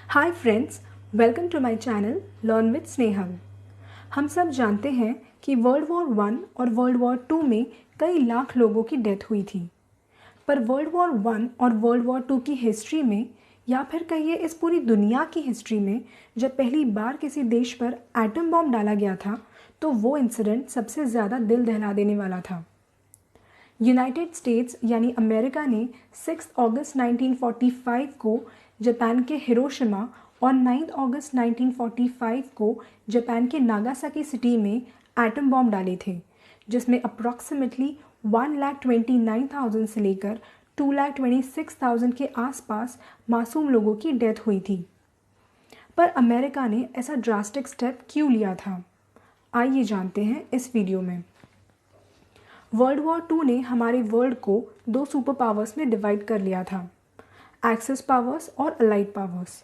Hi friends, welcome to my channel learn with Snehal. हम सब जानते हैं कि वर्ल्ड वॉर 1 और वर्ल्ड वॉर 2 में कई लाख लोगों की डेथ हुई थी। पर वर्ल्ड वॉर 1 और वर्ल्ड वॉर 2 की हिस्ट्री में, या फिर कहिए इस पूरी दुनिया की हिस्ट्री में, जब पहली बार किसी देश पर एटम बॉम्ब डाला गया था तो वो इंसिडेंट सबसे ज़्यादा दिल दहला देने वाला था। यूनाइटेड स्टेट्स यानी अमेरिका ने 6 अगस्त 1945 को जापान के हिरोशिमा और 9 अगस्त 1945 को जापान के नागासाकी सिटी में एटम बॉम्ब डाले थे, जिसमें अप्रॉक्सीमेटली 1,29,000 से लेकर 2,26,000 के आसपास मासूम लोगों की डेथ हुई थी। पर अमेरिका ने ऐसा ड्रास्टिक स्टेप क्यों लिया था, आइए जानते हैं इस वीडियो में। वर्ल्ड वॉर 2 ने हमारे वर्ल्ड को दो सुपर पावर्स में डिवाइड कर लिया था, एक्सिस पावर्स और अलाइड पावर्स।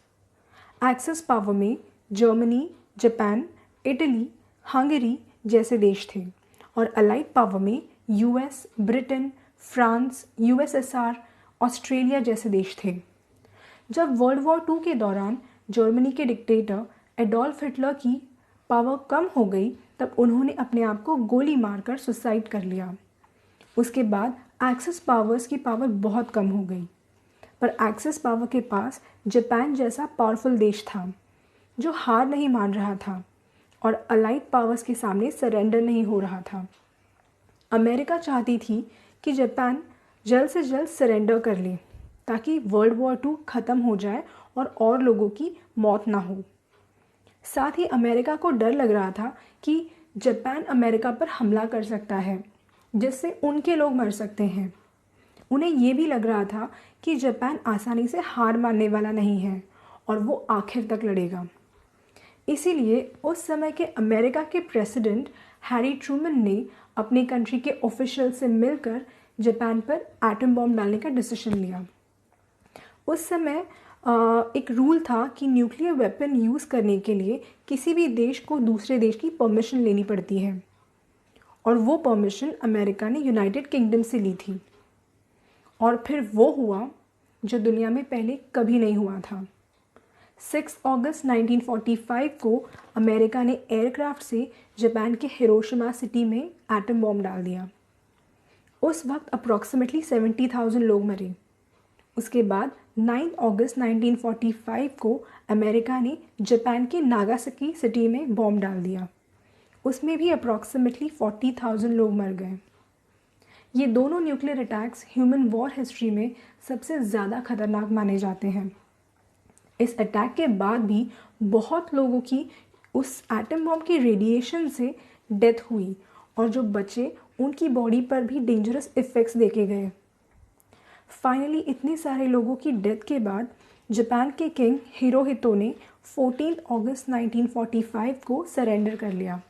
एक्सिस पावर में जर्मनी, जापान, इटली, हंगरी जैसे देश थे और अलाइड पावर में US, Britain, France, USSR, Australia जैसे देश थे। जब वर्ल्ड वॉर 2 के दौरान जर्मनी के डिक्टेटर एडोल्फ हिटलर की पावर कम हो गई, तब उन्होंने अपने आप को गोली मारकर सुसाइड कर लिया। उसके बाद एक्सिस पावर्स की पावर बहुत कम हो गई, पर एक्सिस पावर के पास जापान जैसा पावरफुल देश था जो हार नहीं मान रहा था और अलाइड पावर्स के सामने सरेंडर नहीं हो रहा था। अमेरिका चाहती थी कि जापान जल्द से जल्द सरेंडर कर ले ताकि वर्ल्ड वॉर 2 ख़त्म हो जाए और लोगों की मौत ना हो। साथ ही अमेरिका को डर लग रहा था कि जापान अमेरिका पर हमला कर सकता है, जिससे उनके लोग मर सकते हैं। उन्हें ये भी लग रहा था कि जापान आसानी से हार मानने वाला नहीं है और वो आखिर तक लड़ेगा। इसीलिए उस समय के अमेरिका के प्रेसिडेंट हैरी ट्रूमन ने अपनी कंट्री के ऑफिशियल से मिलकर जापान पर एटम बॉम्ब डालने का डिसीजन लिया। उस समय एक रूल था कि न्यूक्लियर वेपन यूज़ करने के लिए किसी भी देश को दूसरे देश की परमिशन लेनी पड़ती है, और वो परमिशन अमेरिका ने यूनाइटेड किंगडम से ली थी। और फिर वो हुआ जो दुनिया में पहले कभी नहीं हुआ था। 6 अगस्त 1945 को अमेरिका ने एयरक्राफ्ट से जापान के हिरोशिमा सिटी में एटम बॉम्ब डाल दिया। उस वक्त अप्रॉक्सीमेटली 70,000 लोग मरे। उसके बाद 9 अगस्त 1945 को अमेरिका ने जापान के नागासाकी सिटी में बॉम्ब डाल दिया। उसमें भी अप्रॉक्सीमेटली 40,000 लोग मर गए। ये दोनों nuclear attacks human war history में सबसे ज़्यादा खतरनाक माने जाते हैं। इस अटैक के बाद भी बहुत लोगों की उस एटम बॉम्ब की रेडिएशन से डेथ हुई, और जो बचे उनकी बॉडी पर भी डेंजरस इफ़ेक्ट्स देखे गए। फाइनली इतने सारे लोगों की डेथ के बाद जापान के किंग हिरोहितो ने 14 अगस्त 1945 को सरेंडर कर लिया।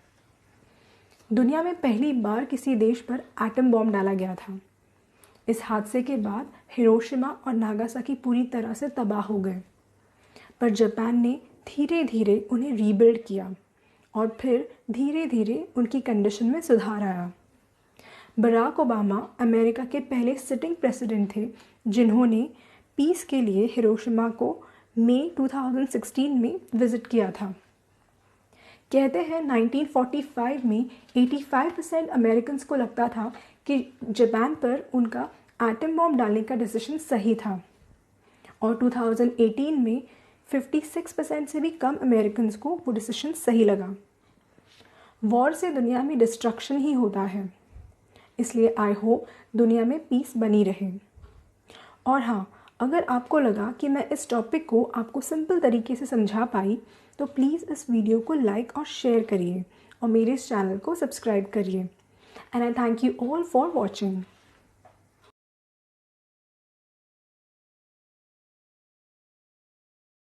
दुनिया में पहली बार किसी देश पर एटम बॉम्ब डाला गया था। इस हादसे के बाद हिरोशिमा और नागासाकी पूरी तरह से तबाह हो गए, पर जापान ने धीरे धीरे उन्हें रीबिल्ड किया और फिर धीरे धीरे उनकी कंडीशन में सुधार आया। बराक ओबामा अमेरिका के पहले सिटिंग प्रेसिडेंट थे जिन्होंने पीस के लिए हिरोशिमा को मई 2016 में विज़िट किया था। कहते हैं 1945 में 85% अमेरिकन्स को लगता था कि जापान पर उनका एटम बॉम्ब डालने का डिसीजन सही था, और 2018 में 56% से भी कम अमेरिकन्स को वो डिसीजन सही लगा। वॉर से दुनिया में डिस्ट्रक्शन ही होता है, इसलिए आई होप दुनिया में पीस बनी रहे। और हाँ, अगर आपको लगा कि मैं इस टॉपिक को आपको सिंपल तरीके से समझा पाई तो प्लीज़ इस वीडियो को लाइक और शेयर करिए और मेरे इस चैनल को सब्सक्राइब करिए। And I thank you all for watching.